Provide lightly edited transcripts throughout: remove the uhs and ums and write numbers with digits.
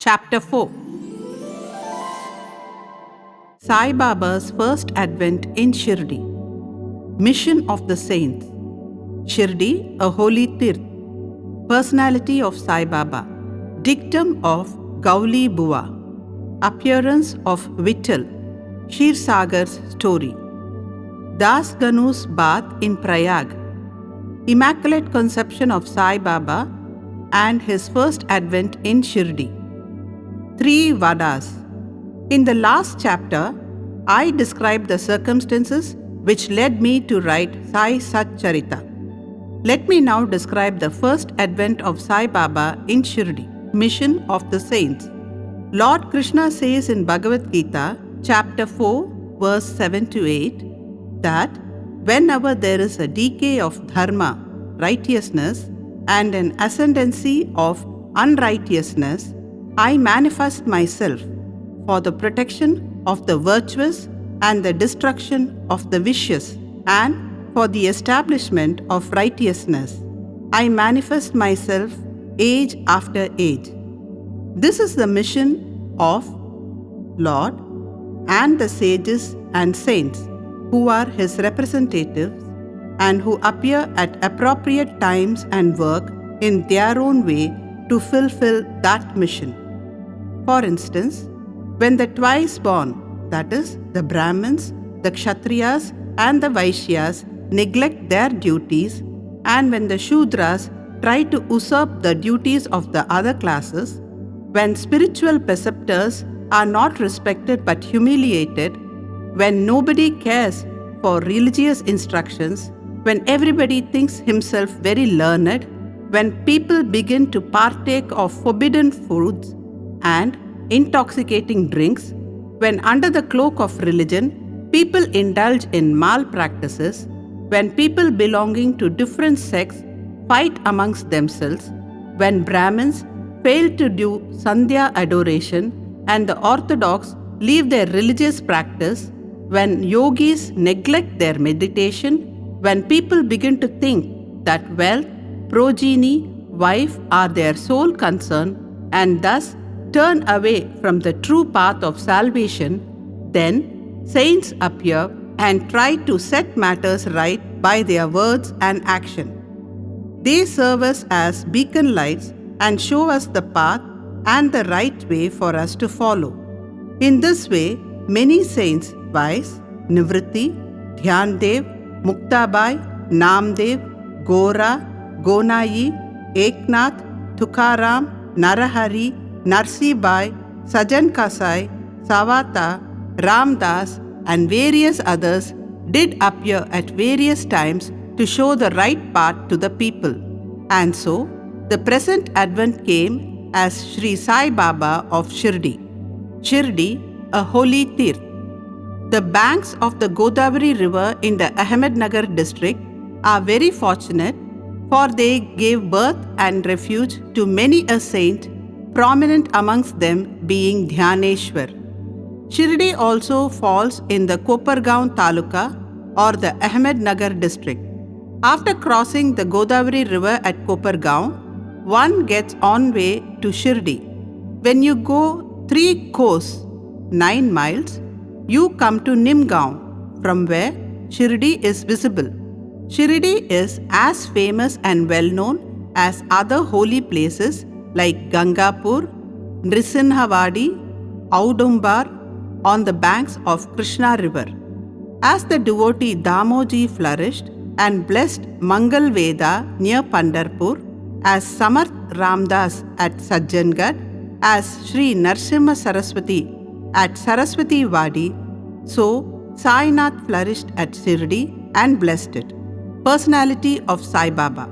Chapter 4. Sai Baba's first advent in Shirdi. Mission of the Saints. Shirdi, a holy tirth. Personality of Sai Baba. Dictum of Gauli Bua. Appearance of Vittal. Kshirsagar's story. Das Ganu's bath in Prayag. Immaculate conception of Sai Baba and his first advent in Shirdi. 3 Vadas. In the last chapter, I described the circumstances which led me to write Sai Sat Charita. Let me now describe the first advent of Sai Baba in Shirdi, mission of the saints. Lord Krishna says in Bhagavad Gita, chapter 4, verse 7 to 8, that whenever there is a decay of dharma, righteousness, and an ascendancy of unrighteousness, I manifest myself for the protection of the virtuous and the destruction of the vicious, and for the establishment of righteousness. I manifest myself age after age. This is the mission of Lord and the sages and saints who are his representatives and who appear at appropriate times and work in their own way to fulfill that mission. For instance, when the twice born, that is, the Brahmins, the Kshatriyas, and the Vaishyas neglect their duties, and when the Shudras try to usurp the duties of the other classes, when spiritual preceptors are not respected but humiliated, when nobody cares for religious instructions, when everybody thinks himself very learned, when people begin to partake of forbidden foods and intoxicating drinks, when under the cloak of religion, people indulge in malpractices, when people belonging to different sects fight amongst themselves, when Brahmins fail to do Sandhya adoration and the Orthodox leave their religious practice, when yogis neglect their meditation, when people begin to think that wealth, progeny, wife are their sole concern and thus turn away from the true path of salvation, then saints appear and try to set matters right by their words and action. They serve us as beacon lights and show us the path and the right way for us to follow. In this way, many saints, viz. Nivritti, Dhyandev, Muktabai, Namdev, Gora, Gonayi, Eknath, Tukaram, Narahari, Narsibai, Sajan Kasai, Savata, Ramdas, and various others did appear at various times to show the right path to the people. And so, the present advent came as Sri Sai Baba of Shirdi. Shirdi, a holy tirth. The banks of the Godavari river in the Ahmednagar district are very fortunate, for they gave birth and refuge to many a saint, prominent amongst them being Dhyaneshwar. Shirdi also falls in the Kopargaon Taluka or the Ahmednagar district. After crossing the Godavari river at Kopargaon, one gets on way to Shirdi. When you go 3 kos, 9 miles, you come to Nimgaon, from where Shirdi is visible. Shirdi is as famous and well known as other holy places like Gangapur, Nrisinhavadi, Audumbar on the banks of Krishna river. As the devotee Damoji flourished and blessed Mangal Veda near Pandarpur, as Samarth Ramdas at Sajjangarh, as Sri Narsimha Saraswati at Saraswati Wadi, so Sainath flourished at Shirdi and blessed it. Personality of Sai Baba.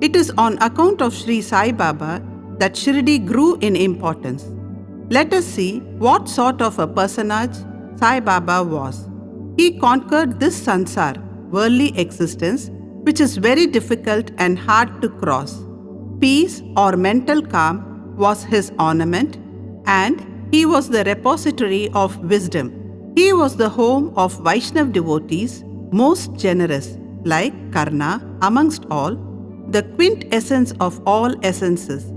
It is on account of Sri Sai Baba that Shirdi grew in importance. Let us see what sort of a personage Sai Baba was. He conquered this sansar, worldly existence, which is very difficult and hard to cross. Peace or mental calm was his ornament, and he was the repository of wisdom. He was the home of Vaishnav devotees, most generous, like Karna amongst all, the quintessence of all essences.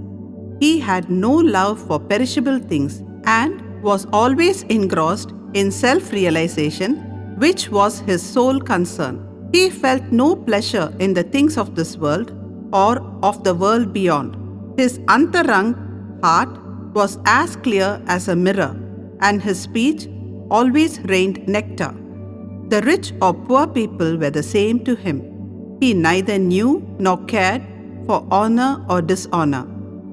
He had no love for perishable things and was always engrossed in self-realization, which was his sole concern. He felt no pleasure in the things of this world or of the world beyond. His antarang heart was as clear as a mirror, and his speech always rained nectar. The rich or poor people were the same to him. He neither knew nor cared for honor or dishonor.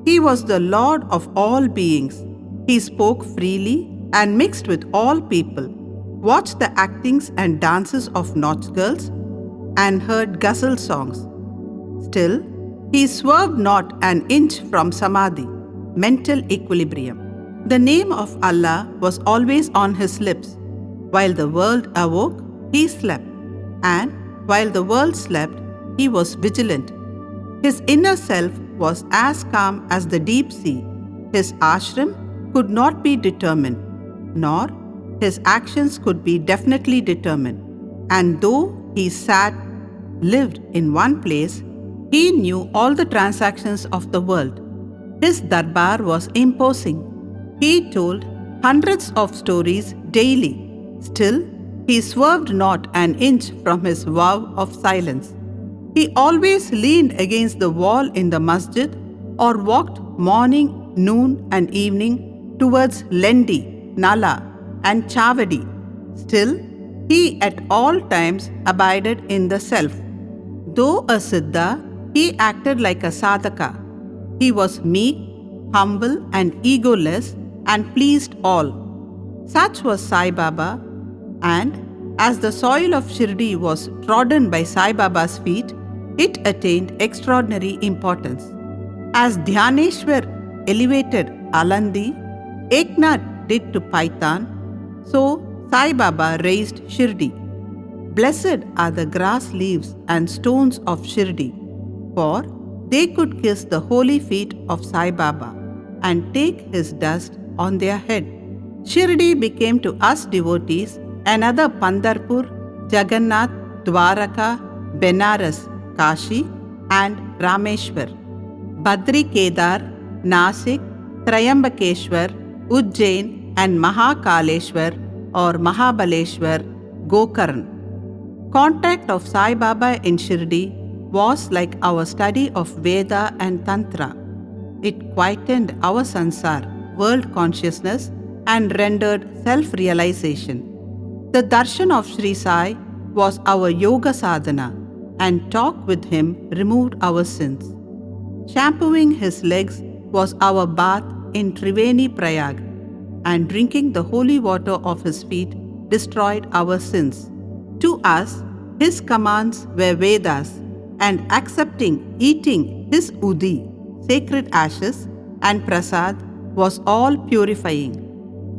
He was the Lord of all beings. He spoke freely and mixed with all people, watched the actings and dances of nautch girls, and heard ghazal songs. Still, he swerved not an inch from samadhi, mental equilibrium. The name of Allah was always on his lips. While the world awoke, he slept, and while the world slept, he was vigilant. His inner self was as calm as the deep sea. His ashram could not be determined, nor his actions could be definitely determined. And though he lived in one place, he knew all the transactions of the world. His darbar was imposing. He told hundreds of stories daily. Still, he swerved not an inch from his vow of silence. He always leaned against the wall in the masjid or walked morning, noon, and evening towards Lendi, Nala, and Chavadi. Still, he at all times abided in the self. Though a Siddha, he acted like a Sadhaka. He was meek, humble, and egoless, and pleased all. Such was Sai Baba, and as the soil of Shirdi was trodden by Sai Baba's feet, it attained extraordinary importance. As Dhyaneshwar elevated Alandi, Eknath did to Paitan, so Sai Baba raised Shirdi. Blessed are the grass leaves and stones of Shirdi, for they could kiss the holy feet of Sai Baba and take his dust on their head. Shirdi became to us devotees another Pandharpur, Jagannath, Dwaraka, Benares, Kashi, and Rameshwar. Badri Kedar, Nasik, Trayambakeshwar, Ujjain, and Mahakaleshwar or Mahabaleshwar, Gokarn. Contact of Sai Baba in Shirdi was like our study of Veda and Tantra. It quietened our sansar, world consciousness, and rendered self-realization. The darshan of Sri Sai was our yoga sadhana, and talk with him removed our sins. Shampooing his legs was our bath in Triveni Prayag, and drinking the holy water of his feet destroyed our sins. To us, his commands were Vedas, and accepting eating his udi, sacred ashes, and prasad was all purifying.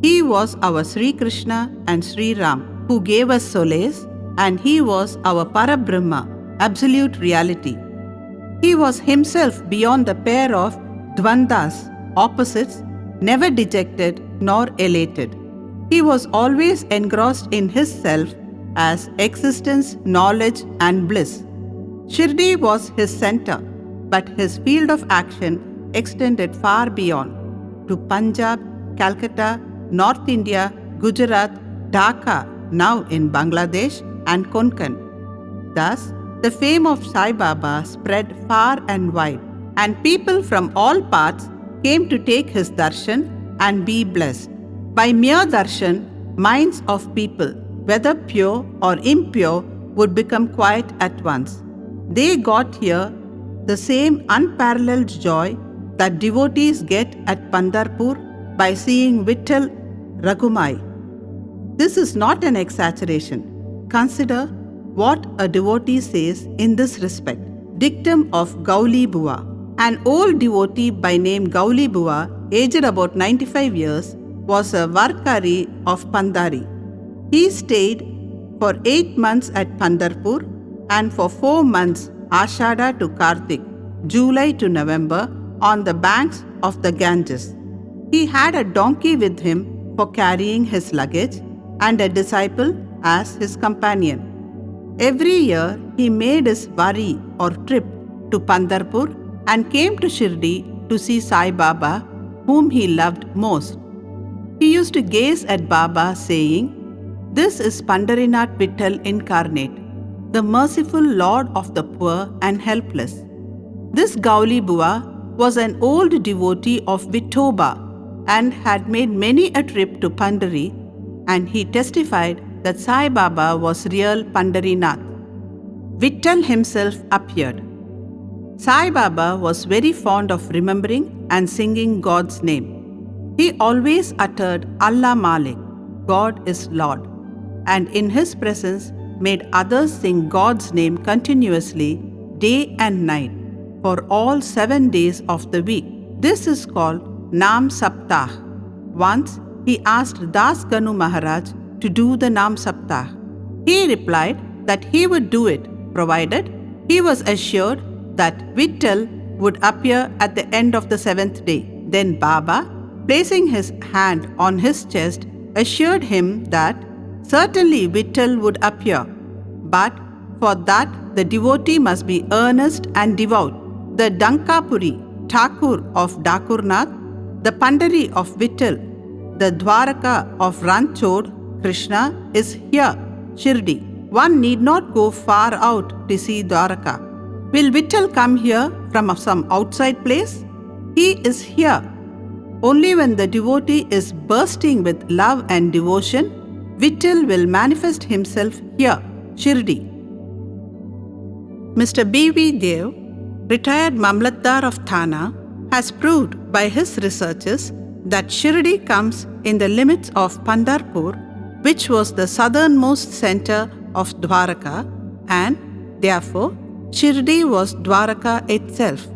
He was our Sri Krishna and Sri Ram, who gave us solace, and he was our Parabrahma, absolute reality. He was himself beyond the pair of dvandas, opposites, never dejected nor elated. He was always engrossed in his self as existence, knowledge, and bliss. Shirdi was his center, but his field of action extended far beyond to Punjab, Calcutta, North India, Gujarat, Dhaka, now in Bangladesh, and Konkan. Thus, the fame of Sai Baba spread far and wide, and people from all parts came to take his darshan and be blessed. By mere darshan, minds of people, whether pure or impure, would become quiet at once. They got here the same unparalleled joy that devotees get at Pandharpur by seeing Vittal Ragumai. This is not an exaggeration. Consider what a devotee says in this respect. Dictum of Gauli Bua. An old devotee by name Gauli Bua, aged about 95 years, was a Varkari of Pandari. He stayed for 8 months at Pandharpur and for 4 months, Ashada to Kartik, July to November, on the banks of the Ganges. He had a donkey with him for carrying his luggage and a disciple as his companion. Every year, he made his vari or trip to Pandharpur and came to Shirdi to see Sai Baba, whom he loved most. He used to gaze at Baba, saying, "This is Pandarinath Vittal incarnate, the merciful Lord of the poor and helpless." This Gauli Bua was an old devotee of Vithoba and had made many a trip to Pandari, and he testified that Sai Baba was real Pandarinath. Vittal himself appeared. Sai Baba was very fond of remembering and singing God's name. He always uttered Allah Malik, God is Lord, and in his presence made others sing God's name continuously, day and night, for all 7 days of the week. This is called Nam Saptah. Once he asked Das Ganu Maharaj to do the Nam Saptah. He replied that he would do it, provided he was assured that Vittal would appear at the end of the 7th day. Then Baba, placing his hand on his chest, assured him that certainly Vittal would appear, but for that the devotee must be earnest and devout. The Dankapuri, Thakur of Dakurnath, the Pandari of Vittal, the Dwaraka of Ranchod, Krishna, is here, Shirdi. One need not go far out to see Dwaraka. Will Vittal come here from some outside place? He is here. Only when the devotee is bursting with love and devotion, Vittal will manifest himself here, Shirdi. Mr. B.V. Dev, retired Mamlatdar of Thana, has proved by his researches that Shirdi comes in the limits of Pandharpur, which was the southernmost center of Dwaraka, and therefore Shirdi was Dwaraka itself.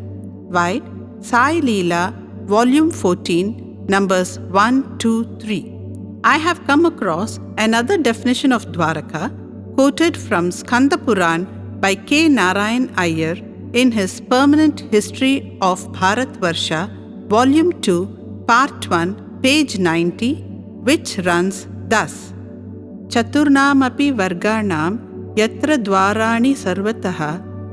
White, Sai Leela, Volume 14, numbers 1, 2, 3. I have come across another definition of Dwaraka quoted from Skanda Puran by K. Narayan Iyer in his Permanent History of Bharatvarsha, Volume 2, Part 1, page 90, which runs thus: Chaturnamapi Varganam Yatra Dwarani Sarvataha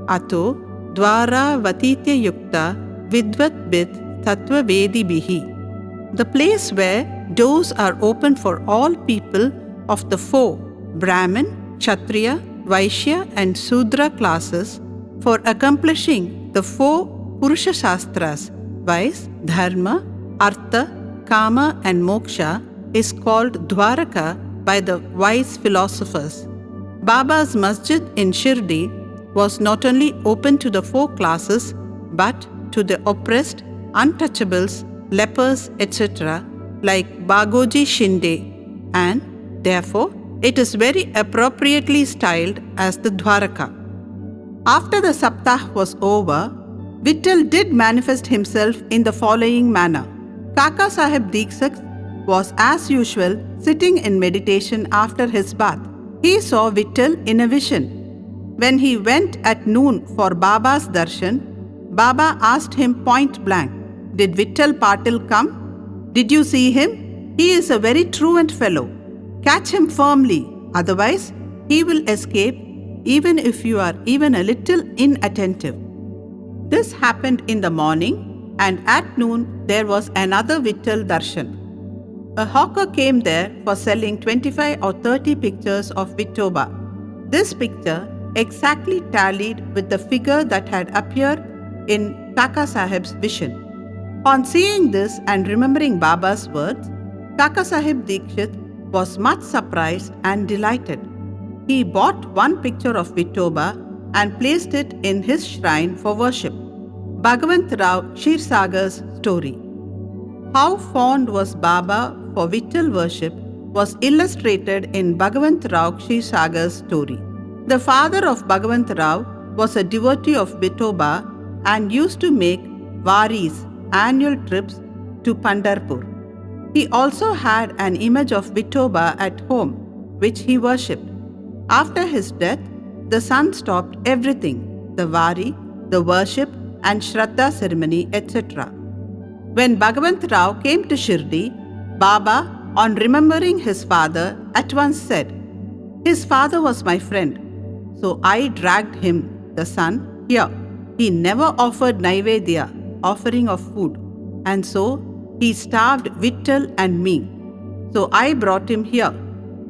Ato Dwara Vatitya Yukta Vidvat Bit Tattva Vedi Bihi. The place where doors are open for all people of the 4 Brahmin, Kshatriya, Vaishya and Sudra classes for accomplishing the 4 Purusha Shastras, viz. Dharma, Artha, Kama and Moksha, is called Dwaraka by the wise philosophers. Baba's masjid in Shirdi was not only open to the 4 classes but to the oppressed, untouchables, lepers, etc., like Bagoji Shinde, and therefore it is very appropriately styled as the Dwaraka. After the Saptah was over, Vittal did manifest himself in the following manner. Kaka Sahib Deekshit was as usual sitting in meditation after his bath. He saw Vittal in a vision. When he went at noon for Baba's darshan, Baba asked him point blank, "Did Vittal Patil come? Did you see him? He is a very truant fellow. Catch him firmly, otherwise he will escape even if you are even a little inattentive." This happened in the morning, and at noon there was another Vittal darshan. A hawker came there for selling 25 or 30 pictures of Vithoba. This picture exactly tallied with the figure that had appeared in Kaka Sahib's vision. On seeing this and remembering Baba's words, Kaka Sahib Deekshit was much surprised and delighted. He bought one picture of Vithoba and placed it in his shrine for worship. Bhagavant Rao Kshirsagar's story. How fond was Baba for Vittal worship was illustrated in Bhagavant Rao Kshirsagar's story. The father of Bhagavant Rao was a devotee of Vithoba and used to make varis, annual trips to Pandharpur. He also had an image of Vithoba at home, which he worshipped. After his death, the son stopped everything, the vari, the worship and Shraddha ceremony, etc. When Bhagavant Rao came to Shirdi, Baba, on remembering his father, at once said, "His father was my friend, so I dragged him, the son, here. He never offered Naivedya, offering of food, and so he starved Vittal and me. So I brought him here.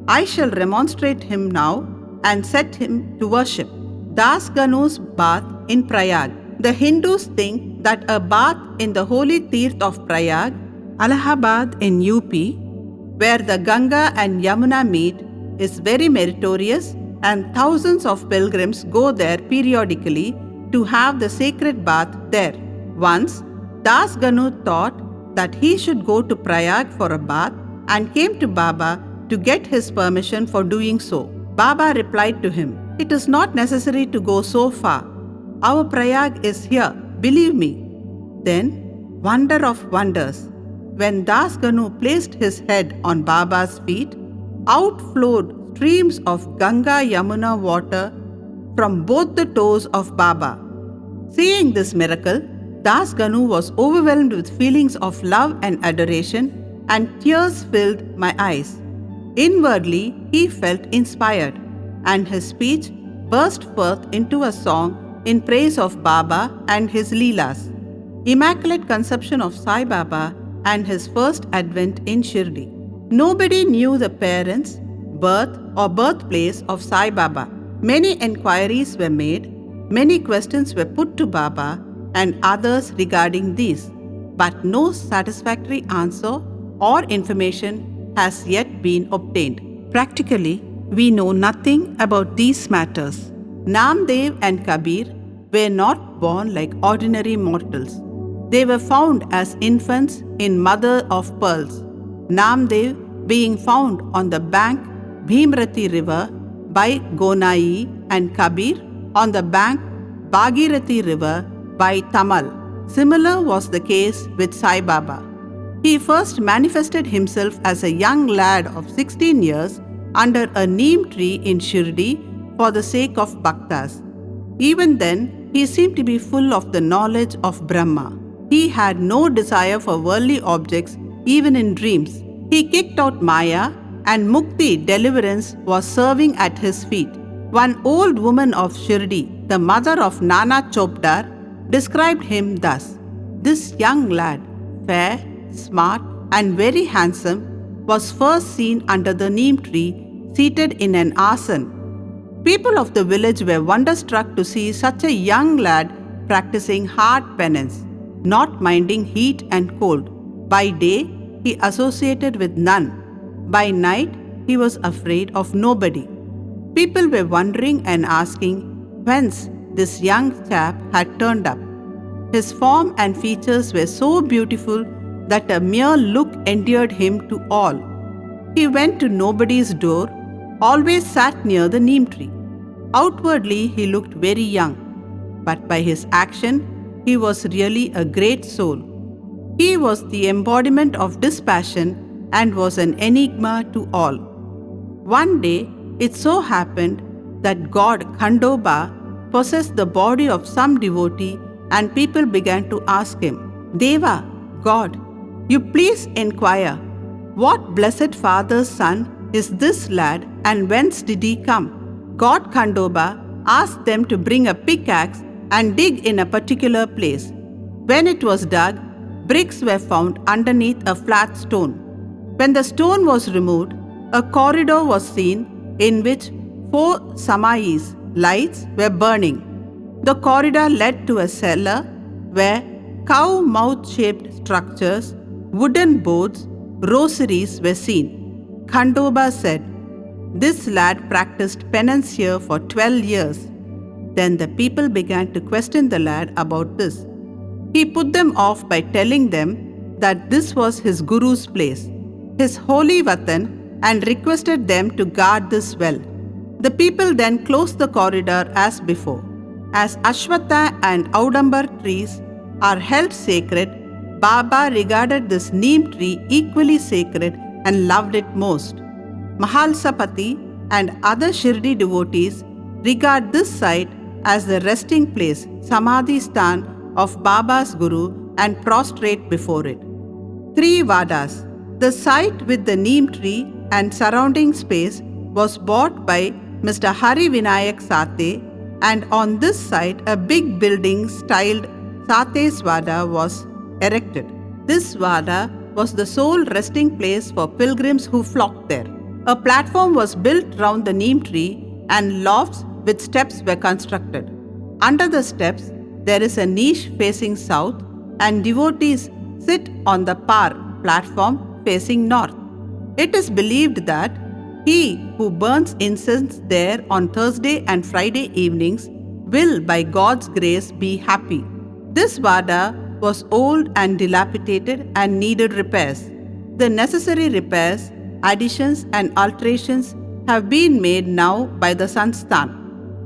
I shall remonstrate him now and set him to worship. Das Ganu's bath in Prayag. The Hindus think that a bath in the holy Tirth of Prayag, Allahabad in UP, where the Ganga and Yamuna meet, is very meritorious, and thousands of pilgrims go there periodically to have the sacred bath there. Once, Das Ganu thought that he should go to Prayag for a bath and came to Baba to get his permission for doing so. Baba replied to him, "It is not necessary to go so far. Our Prayag is here, believe me." Then, wonder of wonders, when Das Ganu placed his head on Baba's feet, out flowed streams of Ganga Yamuna water from both the toes of Baba. Seeing this miracle, Das Ganu was overwhelmed with feelings of love and adoration, and tears filled my eyes. Inwardly, he felt inspired, and his speech burst forth into a song in praise of Baba and his Leelas. Immaculate Conception of Sai Baba and his first advent in Shirdi. Nobody knew the parents, birth or birthplace of Sai Baba. Many enquiries were made, many questions were put to Baba and others regarding these, but no satisfactory answer or information has yet been obtained. Practically, we know nothing about these matters. Namdev and Kabir were not born like ordinary mortals. They were found as infants in mother of pearls. Namdev being found on the bank Bhimrathi river by Gonai, and Kabir on the bank Bhagirathi river by Tamal. Similar was the case with Sai Baba. He first manifested himself as a young lad of 16 years under a neem tree in Shirdi for the sake of bhaktas. Even then, he seemed to be full of the knowledge of Brahma. He had no desire for worldly objects even in dreams. He kicked out Maya, and Mukti, deliverance, was serving at his feet. One old woman of Shirdi, the mother of Nana Chopdar, described him thus: "This young lad, fair, smart, and very handsome, was first seen under the neem tree, seated in an asan. People of the village were wonderstruck to see such a young lad practicing hard penance, not minding heat and cold. By day, he associated with none. By night, he was afraid of nobody. People were wondering and asking whence this young chap had turned up. His form and features were so beautiful that a mere look endeared him to all. He went to nobody's door, always sat near the neem tree. Outwardly, he looked very young, but by his action, he was really a great soul. He was the embodiment of dispassion and was an enigma to all. One day, it so happened that god Khandoba possessed the body of some devotee, and people began to ask him, "Deva, God, you please inquire, what blessed father's son is this lad and whence did he come?" God Khandoba asked them to bring a pickaxe and dig in a particular place. When it was dug, bricks were found underneath a flat stone. When the stone was removed, a corridor was seen in which 4 samais, lights, were burning. The corridor led to a cellar where cow mouth-shaped structures, wooden boards, rosaries were seen. Khandoba said, "This lad practiced penance here for 12 years. Then the people began to question the lad about this. He put them off by telling them that this was his guru's place, his holy Vatan, and requested them to guard this well. The people then closed the corridor as before. As Ashwatha and Audambar trees are held sacred, Baba regarded this neem tree equally sacred and loved it most. Mahalsapati and other Shirdi devotees regard this site as the resting place, Samadhi Sthan, of Baba's Guru and prostrate before it. 3 Vadas. The site with the neem tree and surrounding space was bought by Mr. Hari Vinayak Sate, and on this site a big building styled Sate's Vada was erected. This Vada was the sole resting place for pilgrims who flocked there. A platform was built round the neem tree and lofts with steps were constructed. Under the steps, there is a niche facing south and devotees sit on the par platform facing north. It is believed that he who burns incense there on Thursday and Friday evenings will by God's grace be happy. This Vada was old and dilapidated and needed repairs. The necessary repairs, additions and alterations have been made now by the Sansthan.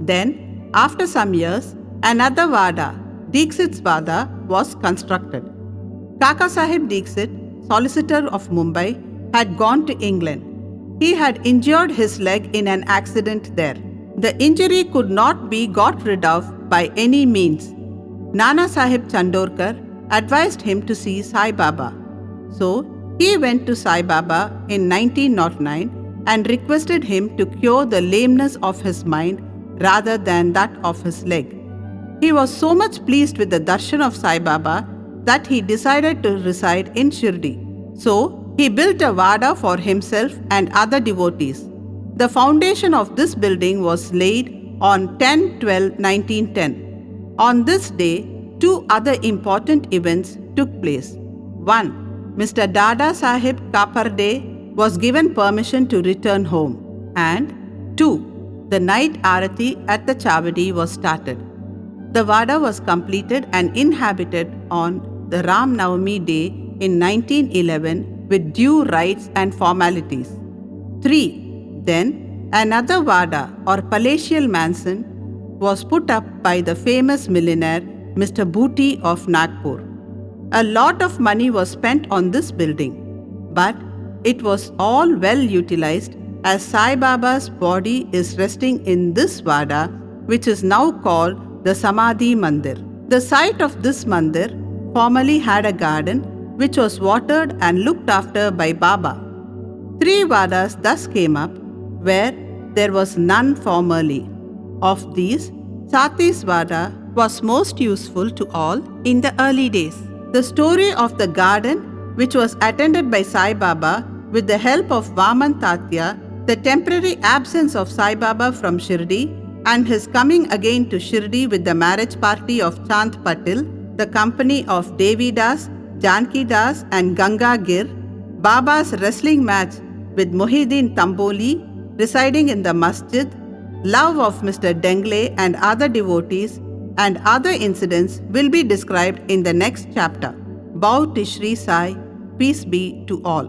Then, after some years, another Vada, Dixit's Vada, was constructed. Kaka Sahib Dixit, solicitor of Mumbai, had gone to England. He had injured his leg in an accident there. The injury could not be got rid of by any means. Nana Sahib Chandorkar advised him to see Sai Baba. So, he went to Sai Baba in 1909 and requested him to cure the lameness of his mind rather than that of his leg. He was so much pleased with the darshan of Sai Baba that he decided to reside in Shirdi. So, he built a Vada for himself and other devotees. The foundation of this building was laid on 10/12/1910. On this day, two other important events took place. 1. Mr. Dada Sahib Kaparde was given permission to return home. And 2. The night Arati at the Chavadi was started. The Vada was completed and inhabited on the Ram Navami day in 1911 with due rites and formalities. 3. Then, another Vada or palatial mansion was put up by the famous millionaire Mr. Bhuti of Nagpur. A lot of money was spent on this building, but it was all well utilized as Sai Baba's body is resting in this Vada, which is now called the Samadhi Mandir. The site of this mandir formerly had a garden which was watered and looked after by Baba. 3 Vadas thus came up, where there was none formerly. Of these, Sati's Vada was most useful to all in the early days. The story of the garden, which was attended by Sai Baba with the help of Vaman Tatya, the temporary absence of Sai Baba from Shirdi, and his coming again to Shirdi with the marriage party of Chand Patil, the company of Devi Das, Janki Das and Ganga Gir, Baba's wrestling match with Muhyiddin Tamboli residing in the masjid, love of Mr. Dengle and other devotees, and other incidents will be described in the next chapter. Bow to Shri Sai, peace be to all.